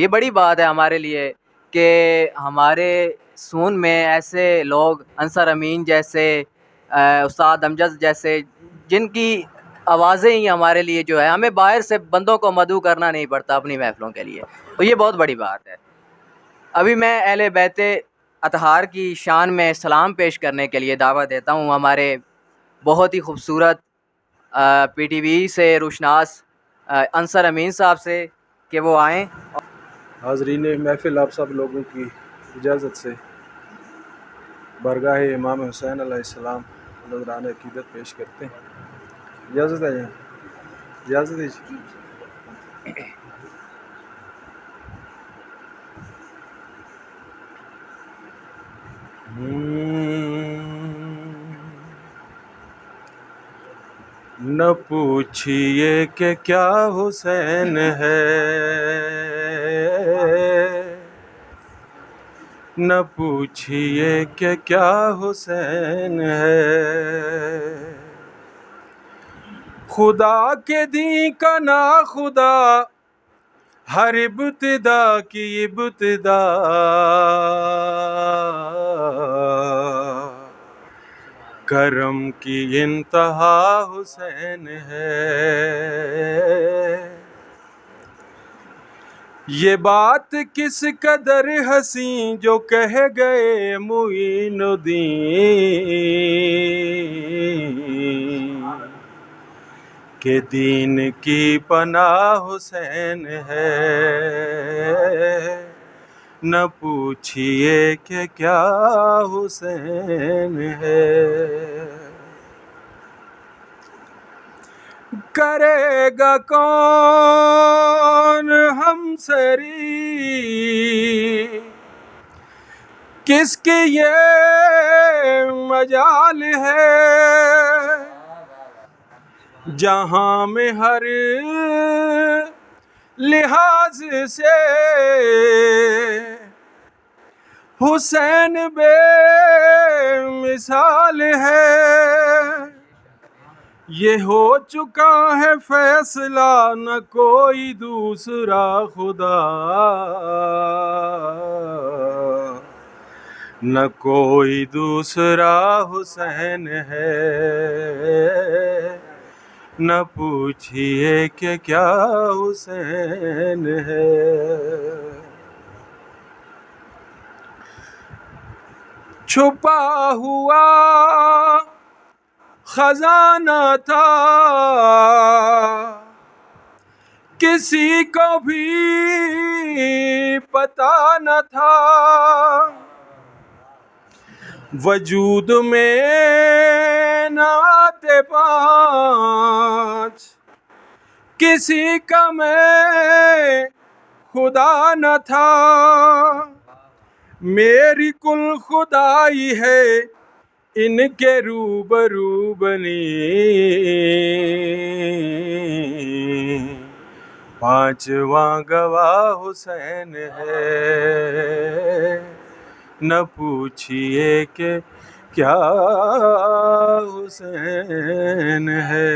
یہ بڑی بات ہے ہمارے لیے کہ ہمارے سون میں ایسے لوگ انصر امین جیسے، استاد امجد جیسے، جن کی آوازیں ہی ہمارے لیے جو ہے، ہمیں باہر سے بندوں کو مدعو کرنا نہیں پڑتا اپنی محفلوں کے لیے، تو یہ بہت بڑی بات ہے۔ ابھی میں اہل بیت اطہار کی شان میں سلام پیش کرنے کے لیے دعوت دیتا ہوں ہمارے بہت ہی خوبصورت پی ٹی وی سے روشناس انصر امین صاحب سے کہ وہ آئیں۔ حاضرین محفل، آپ سب لوگوں کی اجازت سے بارگاہ امام حسین علیہ السلام نذرانہ عقیدت پیش کرتے ہیں۔ اجازت ہے جی، اجازت ہے جی۔ نہ پوچھئے کہ کیا حسین ہے، نہ پوچھئے کہ کیا حسین ہے، خدا کے دین کا نا خدا، ہر ابتدا کی ابتدا، کرم کی انتہا حسین ہے۔ یہ بات کس قدر حسین جو کہہ گئے معین الدین، کہ دین کی پناہ حسین ہے، نہ پوچھئے کہ کیا حسین ہے۔ کرے گا کون ہمسری کس کی یہ مجال ہے، جہاں میں ہر لحاظ سے حسین بے مثال ہے۔ یہ ہو چکا ہے فیصلہ، نہ کوئی دوسرا خدا، نہ کوئی دوسرا حسین ہے، نہ پوچھئے کہ کیا حسین ہے۔ چھپا ہوا خزانہ تھا، کسی کو بھی پتہ نہ تھا، وجود میں نہ آتے پانچ، کسی کا میں خدا نہ تھا، میری کل خدائی ہے ان کے روبرو بنی، پانچواں گواہ حسین ہے، نہ پوچھئے کہ کیا حسین ہے۔